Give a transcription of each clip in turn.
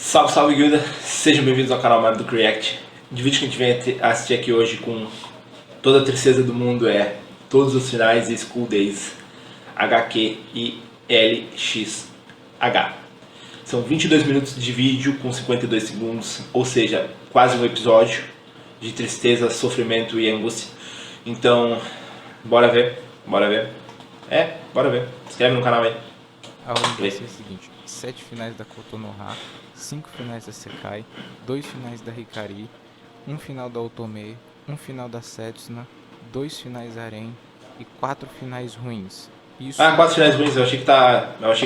Salve, salve guilda, sejam bem-vindos ao canal Mario do React. O vídeo que a gente vem assistir aqui hoje com toda a tristeza do mundo é todos os finais e School Days HQ e LXH. São 22 minutos de vídeo com 52 segundos, ou seja, quase um episódio de tristeza, sofrimento e angústia. Então, bora ver, bora ver. Bora ver. Se inscreve no canal aí. A ordem vai ser a seguinte: 7 finais da Kotonoha, 5 finais da Sekai, 2 finais da Hikari, 1 final da Otome, 1 final da Setsuna, 2 finais da Arém e 4 finais ruins. Isso... 4 finais ruins, eu achei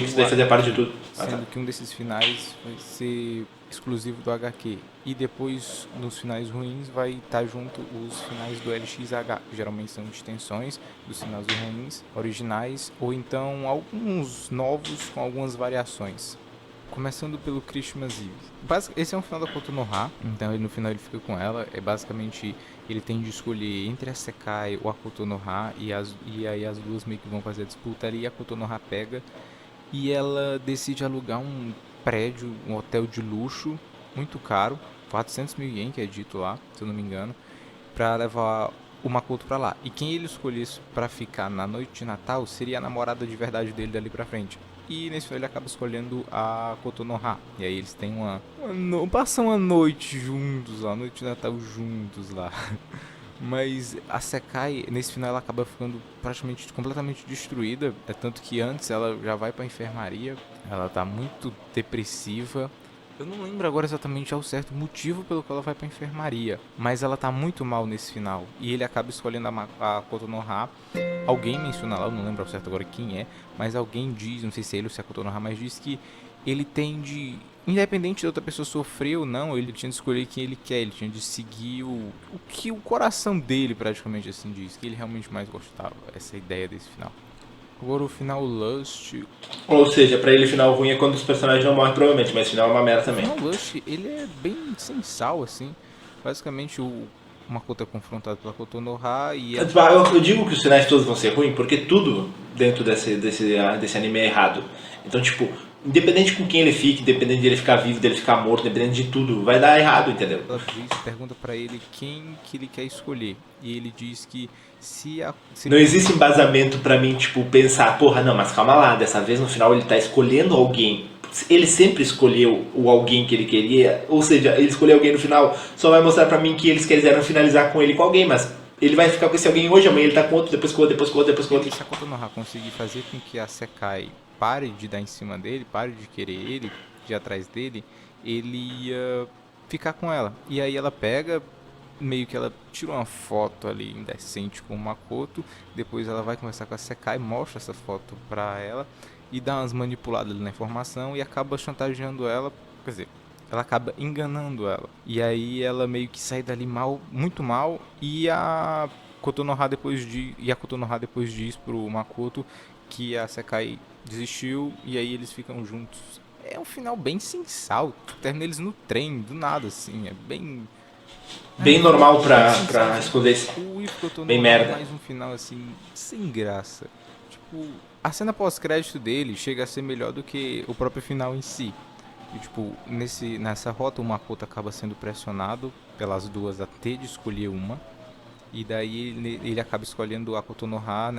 que isso daí fazia parte de tudo. Sendo que um desses finais vai ser exclusivo do HQ. E depois, nos finais ruins, vai estar junto os finais do LXH. Geralmente são extensões dos finais ruins, originais, ou então alguns novos com algumas variações. Começando pelo Christmas Eve. Esse é um final da Kotonoha, então no final ele fica com ela. É basicamente, ele tem de escolher entre a Sekai ou a Kotonoha, e aí as duas meio que vão fazer a disputa ali, e a Kotonoha pega. E ela decide alugar um prédio, um hotel de luxo, muito caro, 400 mil ien, que é dito lá, se eu não me engano, pra levar o Makoto pra lá. E quem ele escolhesse pra ficar na noite de Natal seria a namorada de verdade dele dali pra frente. E nesse final ele acaba escolhendo a Kotonoha. E aí eles têm passam a noite juntos lá, a noite de Natal juntos lá. Mas a Sekai, nesse final, ela acaba ficando praticamente completamente destruída. É tanto que antes ela já vai pra enfermaria. Ela tá muito depressiva. Eu não lembro agora exatamente ao certo motivo pelo qual ela vai pra enfermaria. Mas ela tá muito mal nesse final. E ele acaba escolhendo a Kotonoha. Alguém menciona lá, eu não lembro ao certo agora quem é. Mas alguém diz, não sei se é ele ou se é a Kotonoha, mas diz que ele tem de... Independente da outra pessoa sofrer ou não, ele tinha de escolher quem ele quer, ele tinha de seguir o que o coração dele praticamente assim diz, que ele realmente mais gostava, essa ideia desse final. Agora o final Lust... Ou seja, pra ele o final ruim é quando os personagens não morrem provavelmente, mas o final é uma merda também. O final Lust, ele é bem sem sal assim, basicamente o Makoto é confrontado pela Kotonoha e... Eu digo que os finais todos vão ser ruins porque tudo dentro desse anime é errado. Então tipo... Independente com quem ele fique, independente de ele ficar vivo, dele ficar morto, independente de tudo, vai dar errado, entendeu? Ela pergunta pra ele quem que ele quer escolher. E ele diz que se não existe embasamento pra mim, tipo, pensar, porra, não, mas calma lá, dessa vez no final ele tá escolhendo alguém. Ele sempre escolheu o alguém que ele queria, ou seja, ele escolheu alguém no final, só vai mostrar pra mim que eles quiseram finalizar com ele com alguém, mas ele vai ficar com esse alguém hoje, amanhã ele tá com outro, depois com outro, depois com outro, depois com outro. Se a Kotonoha conseguir fazer com que a Sekai pare de dar em cima dele, pare de querer ele, de ir atrás dele, ele ia ficar com ela. E aí ela pega, meio que ela tira uma foto ali indecente com o Makoto, depois ela vai conversar com a Sekai, mostra essa foto pra ela e dá umas manipuladas ali na informação e acaba chantageando ela, quer dizer, ela acaba enganando ela. E aí ela meio que sai dali mal, muito mal, e a Kotonoha depois diz pro Makoto que a Sekai desistiu e aí eles ficam juntos. É um final bem sem sal, termina eles no trem, do nada assim, é bem normal pra esconder esse... Bem merda. Mais um final assim, sem graça. Tipo, a cena pós-crédito dele chega a ser melhor do que o próprio final em si. E, tipo, nessa rota o Makoto acaba sendo pressionado pelas duas a ter de escolher uma. E daí ele acaba escolhendo a Kotonoha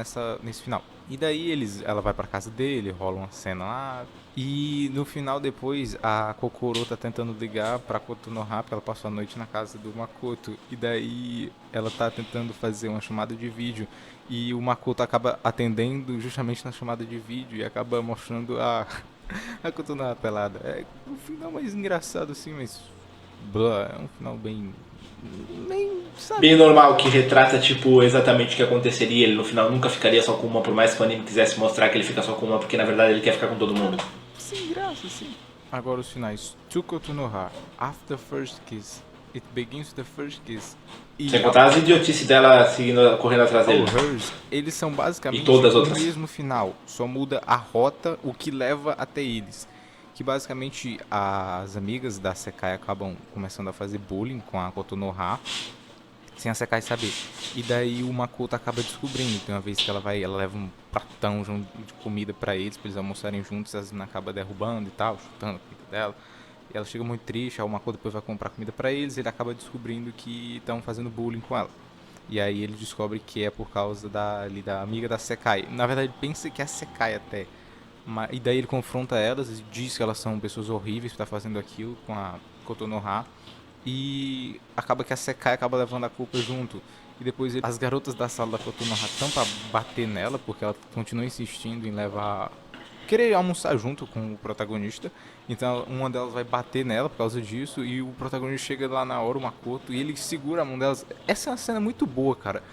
nesse final. E daí ela vai pra casa dele, rola uma cena lá. E no final depois a Kokoro tá tentando ligar pra Kotonoha, porque ela passou a noite na casa do Makoto. E daí ela tá tentando fazer uma chamada de vídeo. E o Makoto acaba atendendo justamente na chamada de vídeo e acaba mostrando a Kotonoha pelada. É um final mais engraçado assim, mas... é um final bem normal, que retrata tipo exatamente o que aconteceria. Ele no final nunca ficaria só com uma, por mais que o anime quisesse mostrar que ele fica só com uma, porque na verdade ele quer ficar com todo mundo. Sem graça, sim. Agora os finais. To Kotonoha, After the First Kiss, It Begins with the First Kiss. Sem contar as idiotices dela correndo atrás dele. Eles são basicamente o mesmo final, só muda a rota, o que leva até eles. Que basicamente as amigas da Sekai acabam começando a fazer bullying com a Kotonoha, sem a Sekai saber. E daí o Makoto acaba descobrindo. Tem uma vez que ela leva um pratão de comida pra eles almoçarem juntos, as meninas acabam derrubando e tal, chutando a comida dela. E ela chega muito triste, a Makoto depois vai comprar comida pra eles, e ele acaba descobrindo que estão fazendo bullying com ela. E aí ele descobre que é por causa da amiga da Sekai. Na verdade, ele pensa que é a Sekai até. E daí ele confronta elas e diz que elas são pessoas horríveis por estar fazendo aquilo com a Kotonoha. E acaba que a Sekai acaba levando a culpa junto. E depois as garotas da sala da Kotonoha estão pra bater nela, porque ela continua insistindo em levar... querer almoçar junto com o protagonista. Então uma delas vai bater nela por causa disso. E o protagonista chega lá na hora, o Makoto, e ele segura a mão delas. Essa é uma cena muito boa, cara.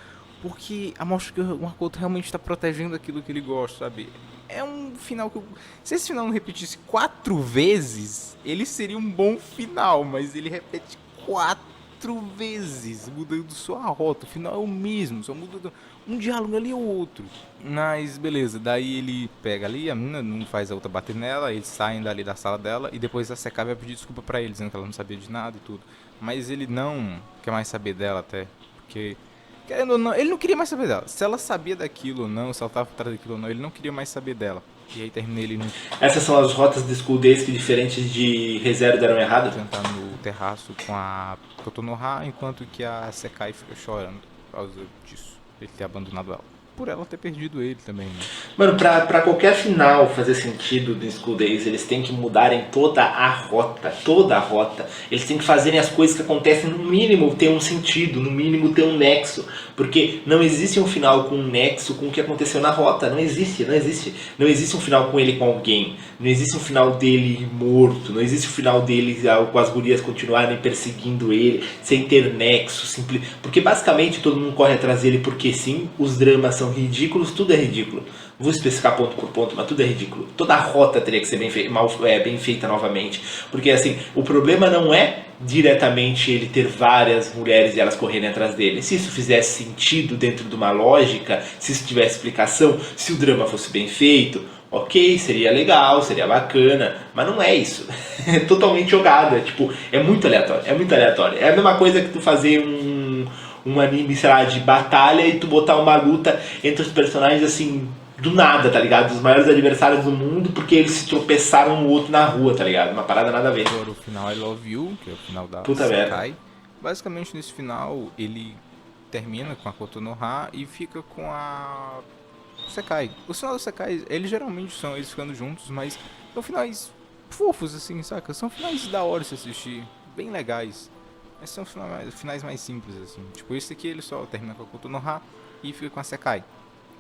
Porque mostra que o Makoto realmente está protegendo aquilo que ele gosta, sabe? É um final que se esse final não repetisse 4 vezes, ele seria um bom final. Mas ele repete 4 vezes, mudando só a rota. O final é o mesmo, só muda um diálogo ali ou outro. Mas beleza, daí ele pega ali, a menina não faz a outra bater nela, eles saem dali da sala dela e depois a Sekai vai pedir desculpa pra ele, dizendo que ela não sabia de nada e tudo. Mas ele não quer mais saber dela até, porque querendo ou não, ele não queria mais saber dela. Se ela sabia daquilo ou não, se ela tava atrás daquilo ou não, ele não queria mais saber dela. E aí termina ele Essas são as rotas de School Days que, diferentes de ReZero, deram errado? sentar no terraço com a Kotonoha, enquanto que a Sekai fica chorando por causa disso, ele ter abandonado ela. Por ela ter perdido ele também, né? Mano, pra qualquer final fazer sentido do School Days, eles têm que mudarem toda a rota. Toda a rota. Eles têm que fazerem as coisas que acontecem, no mínimo, ter um sentido, no mínimo, ter um nexo. Porque não existe um final com um nexo com o que aconteceu na rota. Não existe, não existe. Não existe um final com ele com alguém. Não existe um final dele morto. Não existe um final dele com as gurias continuarem perseguindo ele, sem ter nexo. Porque basicamente todo mundo corre atrás dele porque sim, os dramas são ridículos, tudo é ridículo. Vou especificar ponto por ponto, mas tudo é ridículo. Toda a rota teria que ser bem feita novamente. Porque assim, o problema não é diretamente ele ter várias mulheres e elas correrem atrás dele. Se isso fizesse sentido dentro de uma lógica, se isso tivesse explicação, se o drama fosse bem feito, ok, seria legal, seria bacana, mas não é isso. É totalmente jogado, é muito aleatório, é muito aleatório. É a mesma coisa que tu fazer um anime, sei lá, de batalha e tu botar uma luta entre os personagens assim, do nada, tá ligado? Os maiores adversários do mundo porque eles se tropeçaram um outro na rua, tá ligado? Uma parada nada a ver. Agora o final I Love You, que é o final da Puta Sekai. merda. Basicamente nesse final ele termina com a Kotonoha e fica com a Sekai. Os finais da Sekai, eles geralmente são eles ficando juntos, mas são finais fofos assim, saca? São finais da hora de se assistir, bem legais. Mas são finais mais simples assim. Tipo esse aqui ele só termina com a Kotonoha e fica com a Sekai.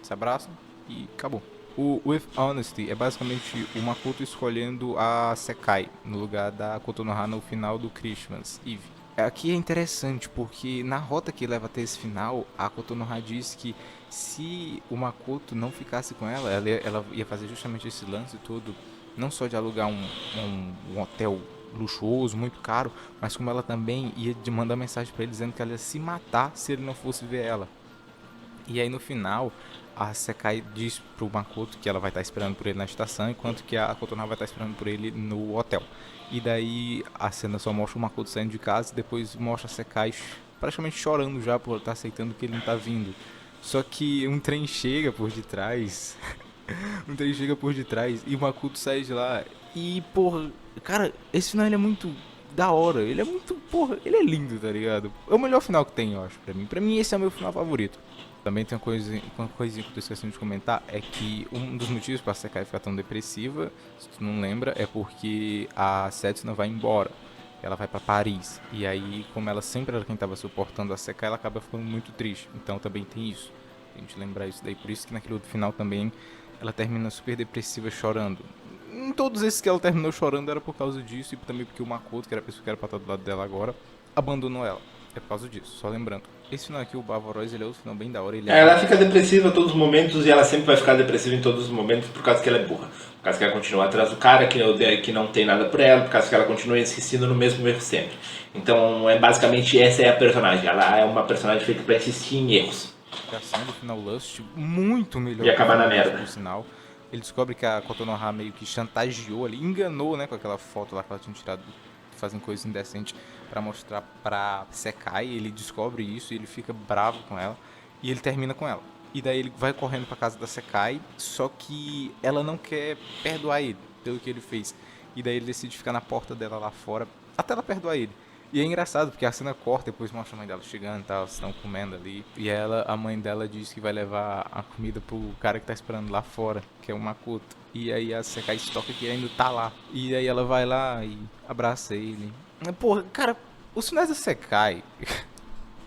Se abraçam e acabou. O With Honesty é basicamente o Makoto escolhendo a Sekai no lugar da Kotonoha no final do Christmas Eve. Aqui é interessante porque na rota que leva até esse final, a Kotonoha diz que se o Makoto não ficasse com ela ia fazer justamente esse lance todo, não só de alugar um hotel luxuoso, muito caro, mas como ela também ia de mandar mensagem pra ele dizendo que ela ia se matar se ele não fosse ver ela. E aí no final, a Sekai diz pro Makoto que ela vai estar esperando por ele na estação, enquanto que a Kotonoha vai estar esperando por ele no hotel. E daí a cena só mostra o Makoto saindo de casa e depois mostra a Sekai praticamente chorando já por estar aceitando que ele não tá vindo. Só que um trem chega por detrás. Um trem chega por detrás e o Makoto sai de lá. E, porra, cara, esse final ele é muito da hora. Ele é muito, porra, ele é lindo, tá ligado? É o melhor final que tem, eu acho, pra mim. Pra mim, esse é o meu final favorito. Também tem uma coisinha que eu tô esquecendo de comentar, é que um dos motivos pra Sekai ficar tão depressiva, se tu não lembra, é porque a Setsuna vai embora. Ela vai pra Paris. E aí, como ela sempre era quem tava suportando a Sekai, ela acaba ficando muito triste. Então também tem isso. A gente lembrar isso daí. Por isso que naquele outro final também ela termina super depressiva chorando. Em todos esses que ela terminou chorando era por causa disso. E também porque o Makoto, que era a pessoa que era pra estar do lado dela agora, abandonou ela. É por causa disso, só lembrando. Esse final aqui, o Bavoroz, ele é outro final bem da hora. Ela fica depressiva a todos os momentos e ela sempre vai ficar depressiva em todos os momentos por causa que ela é burra. Por causa que ela continua atrás do cara que não tem nada por ela, por causa que ela continua insistindo no mesmo erro sempre. Então, basicamente, essa é a personagem. Ela é uma personagem feita pra insistir em erros. Do final Lust, muito melhor. E acabar na merda. Por sinal. Ele descobre que a Kotonoha meio que chantageou ali, enganou, né, com aquela foto lá que ela tinha tirado fazendo coisas indecentes pra mostrar pra Sekai. Ele descobre isso e ele fica bravo com ela e ele termina com ela. E daí ele vai correndo pra casa da Sekai, só que ela não quer perdoar ele pelo que ele fez. E daí ele decide ficar na porta dela lá fora, até ela perdoar ele. E é engraçado, porque a cena corta, depois mostra a mãe dela chegando e tal, estão comendo ali. E a mãe dela diz que vai levar a comida pro cara que tá esperando lá fora, que é o Makoto. E aí a Sekai se toca que ainda tá lá. E aí ela vai lá e abraça ele. Porra, cara, os finais da Sekai,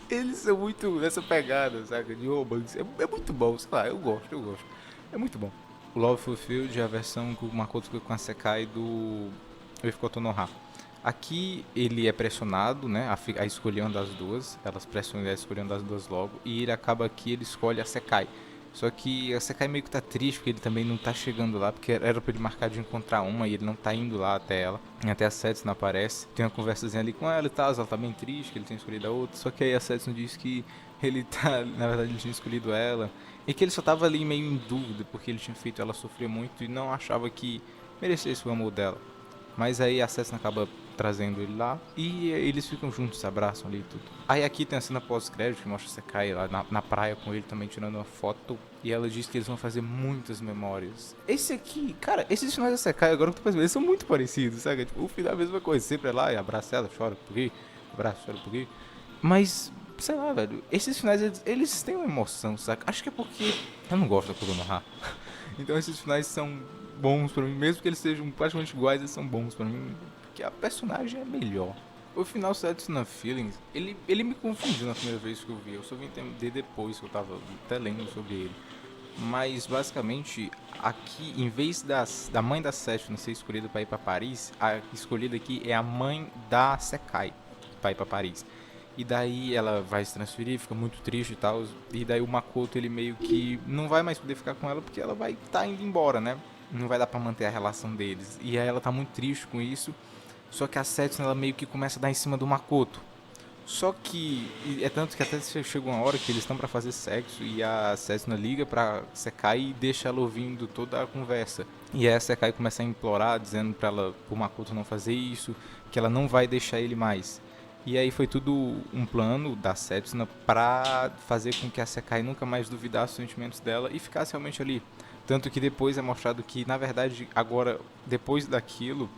eles são muito nessa pegada, saca? De romance. É muito bom, sei lá, eu gosto. É muito bom. O Love Fulfilled é a versão que o Makoto fica com a Sekai do Uefukoto no Ha. Aqui ele é pressionado, né, a escolher uma das duas. Elas pressionam ele a escolher uma das duas logo. E ele acaba aqui, ele escolhe a Sekai. Só que a Sekai meio que tá triste, porque ele também não tá chegando lá, porque era pra ele marcar de encontrar uma e ele não tá indo lá até ela. Até a Setsuna aparece, tem uma conversazinha ali com ela e tal, ela tá bem triste, que ele tem escolhido a outra. Só que aí a Setsuna diz que ele tá, na verdade ele tinha escolhido ela. E que ele só tava ali meio em dúvida, porque ele tinha feito ela sofrer muito e não achava que merecesse o amor dela. Mas aí a Setsuna acaba trazendo ele lá e eles ficam juntos, se abraçam ali e tudo. Aí aqui tem a cena pós-crédito que mostra a Sekai lá na praia com ele também tirando uma foto. E ela diz que eles vão fazer muitas memórias. Esse aqui, cara, esses finais da Sekai, agora que eu tô pensando, eles são muito parecidos, sabe? Tipo, o final é a mesma coisa, sempre é lá e abraça ela, chora por aqui, abraça, chora por aqui. Mas, sei lá, velho, esses finais, eles têm uma emoção, saca? Acho que é porque eu não gosto da Konoha. Então esses finais são bons pra mim, mesmo que eles sejam praticamente iguais, eles são bons pra mim, porque a personagem é melhor. O final Setsuna Feelings, ele me confundiu na primeira vez que eu vi, eu só vim entender depois que eu tava até lendo sobre ele. Mas basicamente, aqui, em vez da mãe da Setsuna ser escolhida para ir para Paris, a escolhida aqui é a mãe da Sekai para ir para Paris. E daí ela vai se transferir, fica muito triste e tal. E daí o Makoto ele meio que não vai mais poder ficar com ela porque ela vai estar indo embora, né? Não vai dar para manter a relação deles. E aí ela tá muito triste com isso. Só que a Setsuna ela meio que começa a dar em cima do Makoto. Só que é tanto que até chega uma hora que eles estão pra fazer sexo e a Setsuna liga pra Sekai e deixa ela ouvindo toda a conversa. E aí a Sekai começa a implorar, dizendo pra ela, pro Makoto não fazer isso, que ela não vai deixar ele mais. E aí foi tudo um plano da Setsuna pra fazer com que a Sekai nunca mais duvidasse dos sentimentos dela e ficasse realmente ali. Tanto que depois é mostrado que, na verdade, agora, depois daquilo,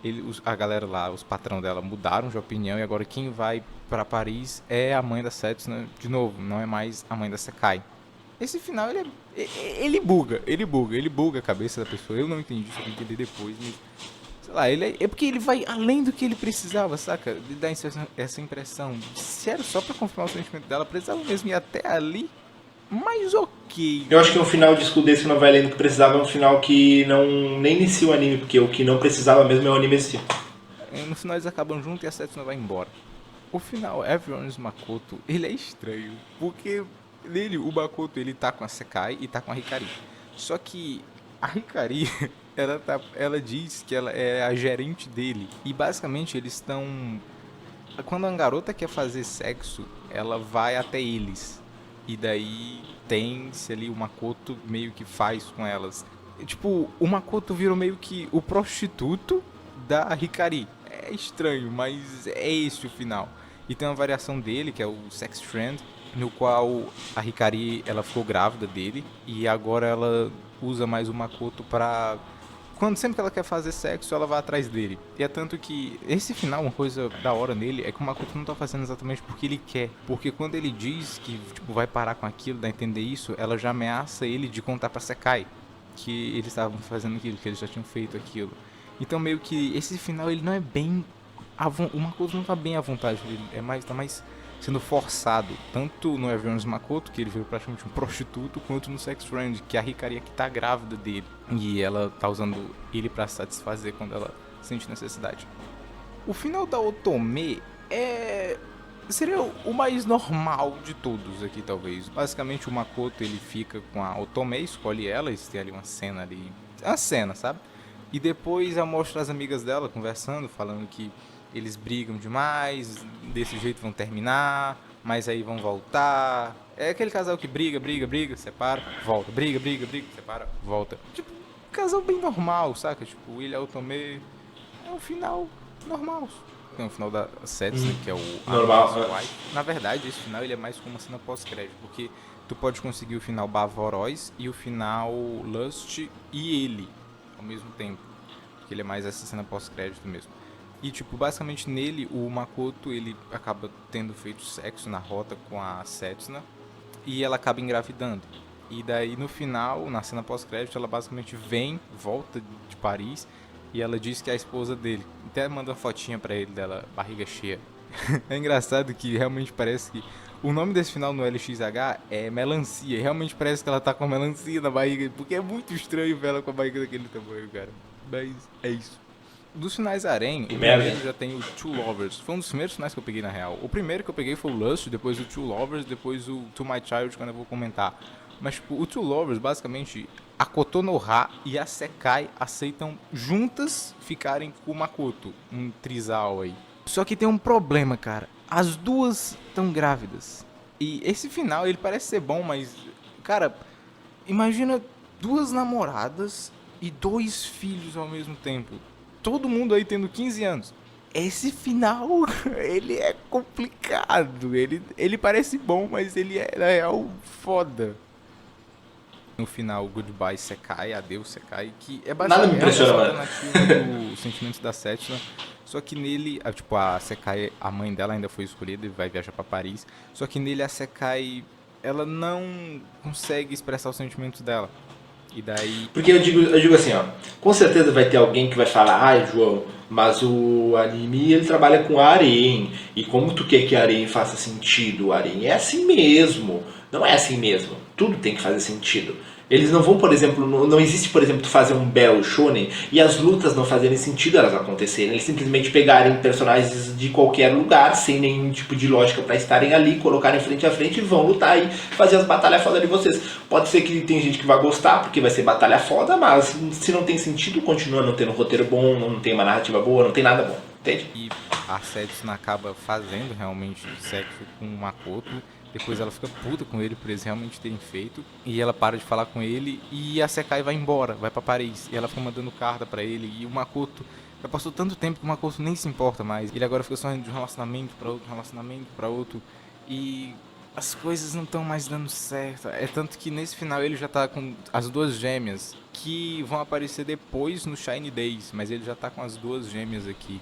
a galera lá, os patrão dela, mudaram de opinião e agora quem vai pra Paris é a mãe da Setsuna de novo, não é mais a mãe da Sekai. Esse final, ele buga a cabeça da pessoa. Eu não entendi, só vou entender depois, mas... Sei lá, é porque ele vai além do que ele precisava, saca? De dar essa impressão. Se era só pra confirmar o sentimento dela, precisava mesmo ir até ali. Mas ok. Eu acho que um final de escudo desse que não vai além do que precisava é um final que não nem inicia o anime, porque o que não precisava mesmo é o anime em si. No final eles acabam juntos e a Setsuna vai embora. O final, Everyone's Makoto, ele é estranho. Porque nele, o Makoto, ele tá com a Sekai e tá com a Hikari. Só que a Hikari, ela diz que ela é a gerente dele. E basicamente eles estão... Quando a garota quer fazer sexo, ela vai até eles. E daí tem-se ali o Makoto meio que faz com elas. Tipo, o Makoto virou meio que o prostituto da Hikari. É estranho, mas é esse o final. E tem uma variação dele, que é o Sex Trend, no qual a Hikari ela ficou grávida dele e agora ela usa mais o Makoto pra... Sempre que ela quer fazer sexo, ela vai atrás dele. E é tanto que esse final, uma coisa da hora nele, é que o Makoto não tá fazendo exatamente porque ele quer. Porque quando ele diz que tipo, vai parar com aquilo, dá a entender isso, ela já ameaça ele de contar pra Sekai que eles estavam fazendo aquilo, que eles já tinham feito aquilo. Então meio que esse final ele não é bem... O Makoto não tá bem à vontade, ele tá mais sendo forçado, tanto no Everyone's Makoto, que ele virou praticamente um prostituto, quanto no Sex Friend, que é a Hikari que tá grávida dele. E ela tá usando ele pra satisfazer quando ela sente necessidade. O final da Otome seria o mais normal de todos aqui, talvez. Basicamente o Makoto ele fica com a Otome, escolhe ela, eles têm ali uma cena ali... Uma cena, sabe? E depois ela mostra as amigas dela conversando, falando que eles brigam demais, desse jeito vão terminar, mas aí vão voltar. É aquele casal que briga, separa, volta. Briga, separa, volta. Tipo, um casal bem normal, saca? Tipo, ele e a Otome é um final normal. Tem o final da Setsuna, que é o Normal, Wife. Na verdade, esse final ele é mais como uma cena pós-crédito, porque tu pode conseguir o final Bavoroz e o final Lust e ele ao mesmo tempo. porque ele é mais essa cena pós-crédito mesmo. E, tipo, basicamente nele, o Makoto, ele acaba tendo feito sexo na rota com a Setsuna e ela acaba engravidando. E daí, no final, na cena pós-crédito, ela basicamente volta de Paris e ela diz que é a esposa dele. Até manda uma fotinha pra ele dela, barriga cheia. É engraçado que realmente parece que o nome desse final no LXH é melancia. Realmente parece que ela tá com melancia na barriga, porque é muito estranho ver ela com a barriga daquele tamanho, cara. Mas é isso. Dos finais Harem, o Que merda. primeiro já tem o Two Lovers. Foi um dos primeiros finais que eu peguei na real. O primeiro que eu peguei foi o Lust, depois o Two Lovers, depois o To My Child, quando eu vou comentar. Mas, tipo, o Two Lovers, basicamente, a Kotonoha e a Sekai aceitam juntas ficarem com o Makoto. Um trisal aí. Só que tem um problema, cara. As duas estão grávidas. E esse final, ele parece ser bom, mas... Cara, imagina duas namoradas e dois filhos ao mesmo tempo. Todo mundo aí tendo 15 anos. Esse final, ele é complicado. Ele parece bom, mas ele é, na real, foda. No final, Goodbye Sekai, Adeus Sekai, que é Nada me basicamente impressiona, uma mano. alternativa do Sentimentos da Setsuna. Só que nele, tipo, a Sekai, a mãe dela ainda foi escolhida e vai viajar pra Paris. Só que nele a Sekai, ela não consegue expressar os sentimentos dela. E daí, Porque eu digo assim, ó, com certeza vai ter alguém que vai falar, ai João, mas o anime ele trabalha com harém, e como tu quer que harém faça sentido? O harém é assim mesmo, não é assim mesmo, tudo tem que fazer sentido. Eles não vão, por exemplo, não existe, por exemplo, tu fazer um Battle Shonen e as lutas não fazerem sentido elas acontecerem. Eles simplesmente pegarem personagens de qualquer lugar, sem nenhum tipo de lógica pra estarem ali, colocarem frente a frente e vão lutar e fazer as batalhas foda de vocês. Pode ser que tem gente que vai gostar, porque vai ser batalha foda, mas se não tem sentido, continua não tendo um roteiro bom, não tem uma narrativa boa, não tem nada bom. Entende? e a Setsuna acaba fazendo realmente sexo com o Makoto. Depois ela fica puta com ele por eles realmente terem feito. E ela para de falar com ele. E a Sekai vai embora, vai pra Paris. E ela fica mandando carta pra ele. E o Makoto, já passou tanto tempo que o Makoto nem se importa mais. Ele agora fica só indo de um relacionamento pra outro, relacionamento pra outro. E as coisas não estão mais dando certo. É tanto que nesse final ele já tá com as duas gêmeas, que vão aparecer depois no Shiny Days. Mas ele já tá com as duas gêmeas aqui.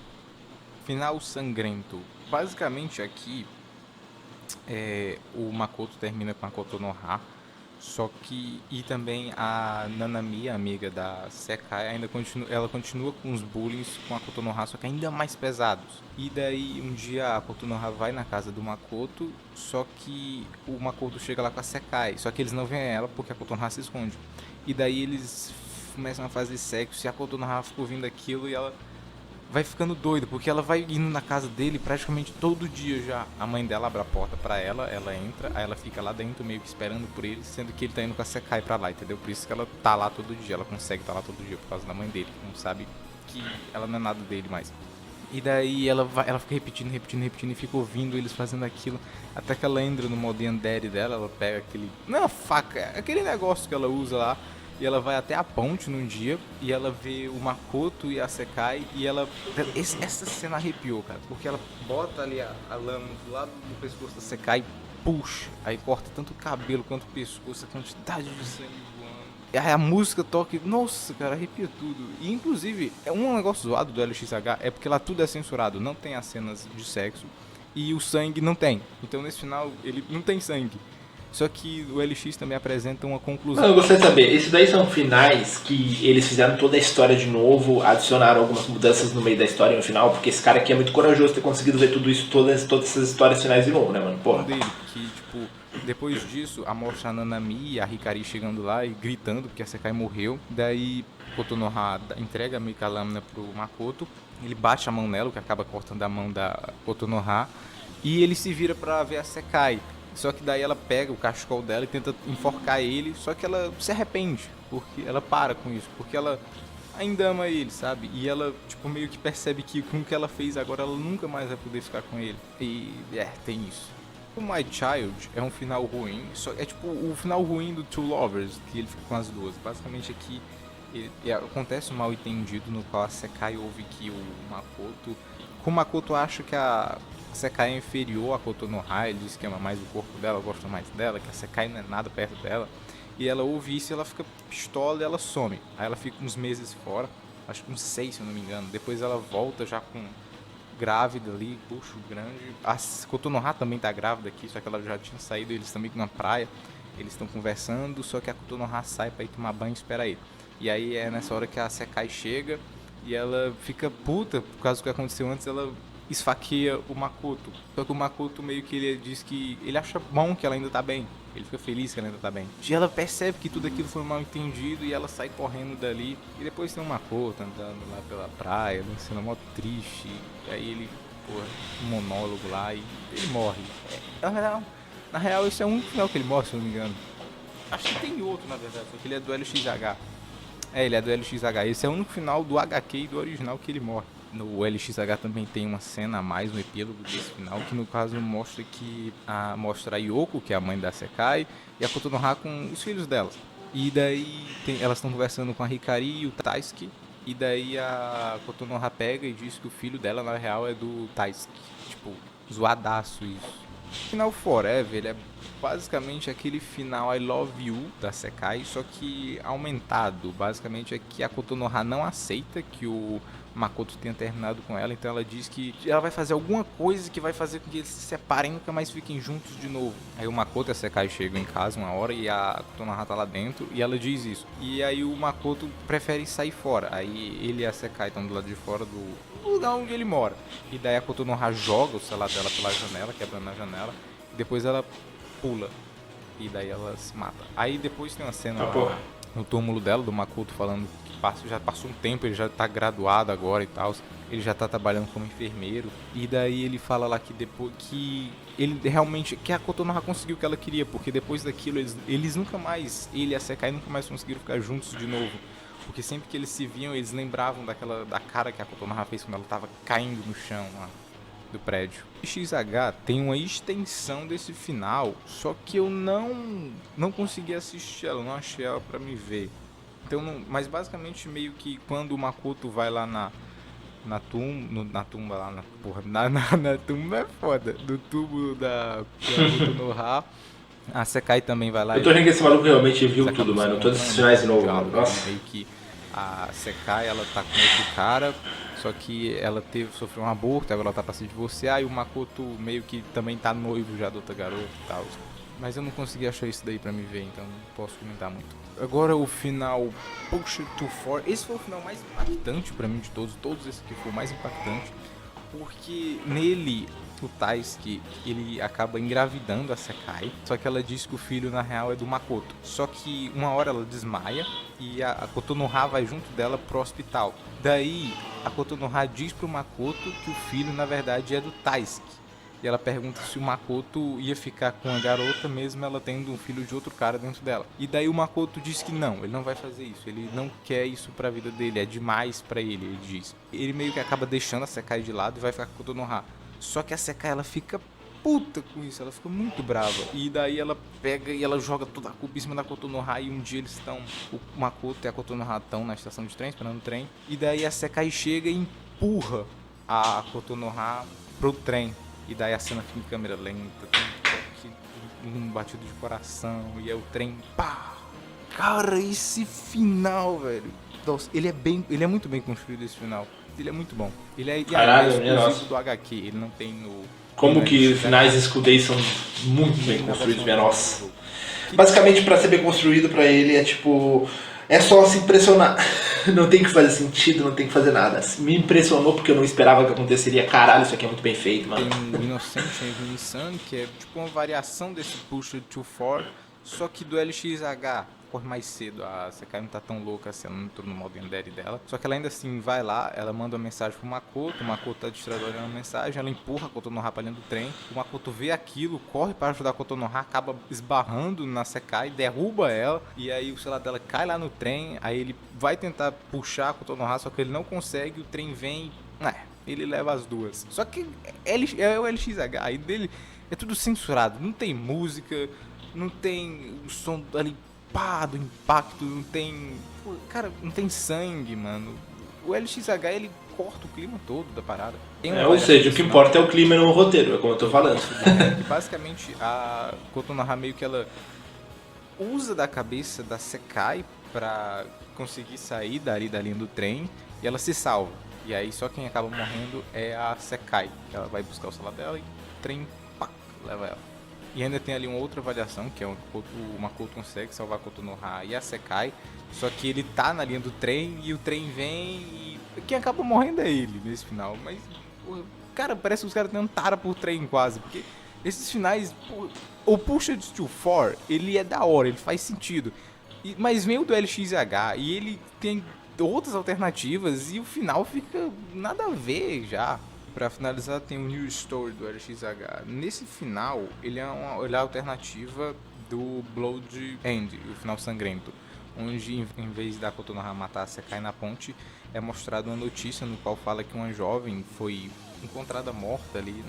Final sangrento. Basicamente aqui, o Makoto termina com a Kotonoha, só que e também a Nanami, a amiga da Sekai, ela continua com os bullying com a Kotonoha, só que ainda mais pesados. E daí um dia a Kotonoha vai na casa do Makoto, só que o Makoto chega lá com a Sekai, só que eles não veem ela porque a Kotonoha se esconde. E daí eles começam a fazer sexo e a Kotonoha fica ouvindo aquilo e ela vai ficando doida, porque ela vai indo na casa dele praticamente todo dia já. A mãe dela abre a porta pra ela, ela entra, aí ela fica lá dentro meio que esperando por ele, sendo que ele tá indo com a Sekai pra lá, entendeu? Por isso que ela tá lá todo dia, ela consegue tá lá todo dia por causa da mãe dele, que não sabe que ela não é nada dele mais. E daí ela fica repetindo e fica ouvindo eles fazendo aquilo, até que ela entra no modo Yandere dela, ela pega aquele, não é uma faca, é aquele negócio que ela usa lá. E ela vai até a ponte num dia e ela vê o Makoto e a Sekai e ela... Essa cena arrepiou, cara, porque ela bota ali a lama do lado do pescoço da Sekai e puxa, aí corta tanto o cabelo quanto o pescoço, a quantidade de sangue voando. E aí a música toca e, nossa, cara, arrepia tudo. E inclusive, é um negócio zoado do LXH, é porque lá tudo é censurado, não tem as cenas de sexo e o sangue não tem. Então nesse final ele não tem sangue. Só que o LX também apresenta uma conclusão. Não, eu gostaria de saber, esses daí são finais que eles fizeram toda a história de novo, adicionaram algumas mudanças no meio da história no final, porque esse cara aqui é muito corajoso ter conseguido ver tudo isso, todas essas histórias finais de novo, né, mano? Porra. Dele, que, tipo, depois disso, a mostra a Nanami e a Hikari chegando lá e gritando porque a Sekai morreu. Daí, Kotonoha entrega meio que a lâmina pro Makoto, ele bate a mão nela, o que acaba cortando a mão da Kotonoha, e ele se vira pra ver a Sekai. Só que daí ela pega o cachecol dela e tenta enforcar ele, só que ela se arrepende, porque ela para com isso, porque ela ainda ama ele, sabe? E ela, tipo, meio que percebe que com o que ela fez agora, ela nunca mais vai poder ficar com ele. E, tem isso. O My Child é um final ruim, só é tipo o final ruim do Two Lovers, que ele fica com as duas. Basicamente aqui acontece um mal entendido no qual a Sekai ouve que o Makoto... Como o Makoto acha que a Sekai é inferior a Kotonoha, ele diz que ama mais o corpo dela, gosta mais dela, que a Sekai não é nada perto dela. E ela ouve isso e ela fica pistola e ela some. Aí ela fica uns meses fora. acho que uns 6, se eu não me engano. Depois ela volta já com grávida ali, bucho grande. A Kotonoha também tá grávida aqui, só que ela já tinha saído, eles também na praia. Eles estão conversando, só que a Kotonoha sai pra ir tomar banho e espera ele. E aí é nessa hora que a Sekai chega e ela fica puta por causa do que aconteceu antes, ela esfaqueia o Makoto. Só que o Makoto meio que ele diz que ele acha bom que ela ainda tá bem. Ele fica feliz que ela ainda tá bem. E ela percebe que tudo aquilo foi um mal entendido e ela sai correndo dali. E depois tem o Makoto andando lá pela praia, uma cena mó triste. E aí ele, porra, um monólogo lá e ele morre. Na real, esse é o único final que ele morre, se eu não me engano. Acho que tem outro, na verdade, só que ele é do LXH. É, ele é do LXH. Esse é o único final do HQ e do original que ele morre. No LXH também tem uma cena a mais, um epílogo desse final, que no caso mostra a Yoko, que é a mãe da Sekai, e a Kotonoha com os filhos delas. E daí elas estão conversando com a Hikari e o Taisuke, e daí a Kotonoha pega e diz que o filho dela, na real, é do Taisuke. Tipo, zoadaço isso. Final Forever, ele é basicamente aquele final I Love You da Sekai, só que aumentado. Basicamente é que a Kotonoha não aceita que o Makoto tenha terminado com ela, então ela diz que ela vai fazer alguma coisa que vai fazer com que eles se separem e nunca mais fiquem juntos de novo. Aí o Makoto e a Sekai chegam em casa uma hora e a Kotonoha tá lá dentro e ela diz isso. E aí o Makoto prefere sair fora. Aí ele e a Sekai estão do lado de fora do lugar onde ele mora. E daí a Kotonoha joga o celular dela pela janela, quebrando a janela, e depois ela pula. E daí ela se mata. Aí depois tem uma cena lá no túmulo dela, do Makoto, falando que já passou um tempo, ele já tá graduado agora e tal. Ele já tá trabalhando como enfermeiro. E daí ele fala lá que depois que ele realmente, que a Kotonoha conseguiu o que ela queria, porque depois daquilo eles nunca mais, ele e a Sekai nunca mais conseguiram ficar juntos de novo. Porque sempre que eles se viam, eles lembravam da cara que a Kotonoha fez quando ela tava caindo no chão lá do prédio. O XH tem uma extensão desse final, só que eu não consegui assistir ela, não achei ela pra me ver. Então, mas basicamente meio que quando o Makoto vai lá na tumba lá, na tumba é foda, do túmulo da Kotonoha, a Sekai também vai lá. Eu tô rindo que esse maluco realmente viu tudo, mano, todos esses finais de novo, mano. Nossa. Meio que a Sekai, ela tá com outro cara, só que ela sofreu um aborto, agora ela tá pra se divorciar, e o Makoto meio que também tá noivo já da outra garota e tal. Mas eu não consegui achar isso daí pra me ver, então não posso comentar muito. Agora o final Push to For, esse foi o final mais impactante pra mim de todos esses aqui foi o mais impactante, porque nele o Taisuke, ele acaba engravidando a Sekai, só que ela diz que o filho na real é do Makoto. Só que uma hora ela desmaia e a Kotonoha vai junto dela pro hospital. Daí a Kotonoha diz pro Makoto que o filho na verdade é do Taisuke. E ela pergunta se o Makoto ia ficar com a garota mesmo ela tendo um filho de outro cara dentro dela. E daí o Makoto diz que não, ele não vai fazer isso, ele não quer isso pra vida dele, é demais pra ele diz. Ele meio que acaba deixando a Sekai de lado e vai ficar com a Kotonoha. Só que a Sekai, ela fica puta com isso, ela fica muito brava. E daí ela pega e ela joga toda a culpa em cima da Kotonoha. E um dia eles estão, o Makoto e a Kotonoha estão na estação de trem, esperando o trem. E daí a Sekai chega e empurra a Kotonoha pro trem. E daí a cena fica em câmera lenta, tem um toque, um batido de coração. E aí o trem, pá! Cara, esse final, velho. Nossa, ele é muito bem construído esse final. Ele é muito bom. Ele é exclusivo do HQ, ele não tem no... Como que os finais Skudei são muito bem construídos, minha nossa. Basicamente, pra ser bem construído pra ele é tipo... É só se impressionar. Não tem que fazer sentido, não tem que fazer nada. Me impressionou porque eu não esperava que aconteceria. Caralho, isso aqui é muito bem feito, mano. Tem o Innocent Sun, que é tipo uma variação desse Push to For, só que do LXH. Corre mais cedo, a Sekai não tá tão louca assim, ela não entrou no modo Yandere dela. Só que ela ainda assim vai lá, ela manda uma mensagem pro Makoto, o Makoto tá distraído olhando a mensagem, ela empurra a Kotonoha pra dentro do trem, o Makoto vê aquilo, corre para ajudar a Kotonoha, acaba esbarrando na Sekai, derruba ela, e aí o celular dela cai lá no trem, aí ele vai tentar puxar a Kotonoha, só que ele não consegue, o trem vem, ele leva as duas. Só que é o LXH, aí dele é tudo censurado, não tem música, não tem o som ali do impacto, não tem... Cara, não tem sangue, mano. O LXH, ele corta o clima todo da parada. Ou seja, o que importa é o clima no roteiro, é como eu tô falando. Que basicamente, a Kotonoha meio que ela usa da cabeça da Sekai pra conseguir sair dali da linha do trem. e ela se salva. E aí só quem acaba morrendo é a Sekai. Ela vai buscar o celular dela e o trem, pá, leva ela. E ainda tem ali uma outra variação, que é o Makoto consegue salvar a Kotonoha e a Sekai, só que ele tá na linha do trem e o trem vem e quem acaba morrendo é ele nesse final. Mas, cara, parece que os caras têm um tara por trem quase, porque esses finais, o Pushed to 4, ele é da hora, ele faz sentido, mas vem o do LXH e ele tem outras alternativas e o final fica nada a ver já. Pra finalizar, tem o New Story do LXH. Nesse final, ele é a alternativa do Blood End, o final sangrento, onde em vez da Kotonoha matar a Sekai na ponte, é mostrada uma notícia no qual fala que uma jovem foi encontrada morta ali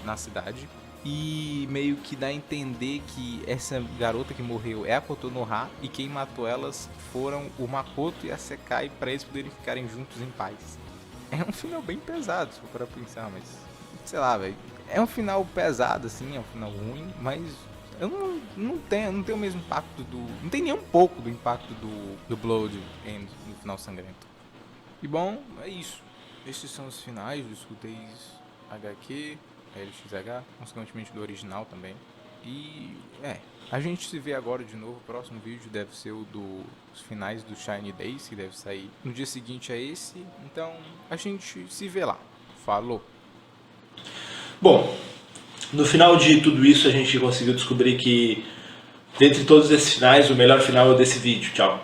na cidade. E meio que dá a entender que essa garota que morreu é a Kotonoha e quem matou elas foram o Makoto e a Sekai para eles poderem ficarem juntos em paz. É um final bem pesado, se for para pensar, mas sei lá, velho. É um final pesado, assim, é um final ruim, mas eu não tenho o mesmo impacto não tem nem um pouco do impacto do Blood End no final sangrento. E bom, é isso. Esses são os finais dos Skuteis HQ, LXH, consequentemente do original também. E a gente se vê agora de novo. O próximo vídeo deve ser o dos finais do Shiny Days, que deve sair no dia seguinte a esse. Então a gente se vê lá. Falou! Bom, no final de tudo isso a gente conseguiu descobrir que, dentre todos esses finais, o melhor final é o desse vídeo. Tchau.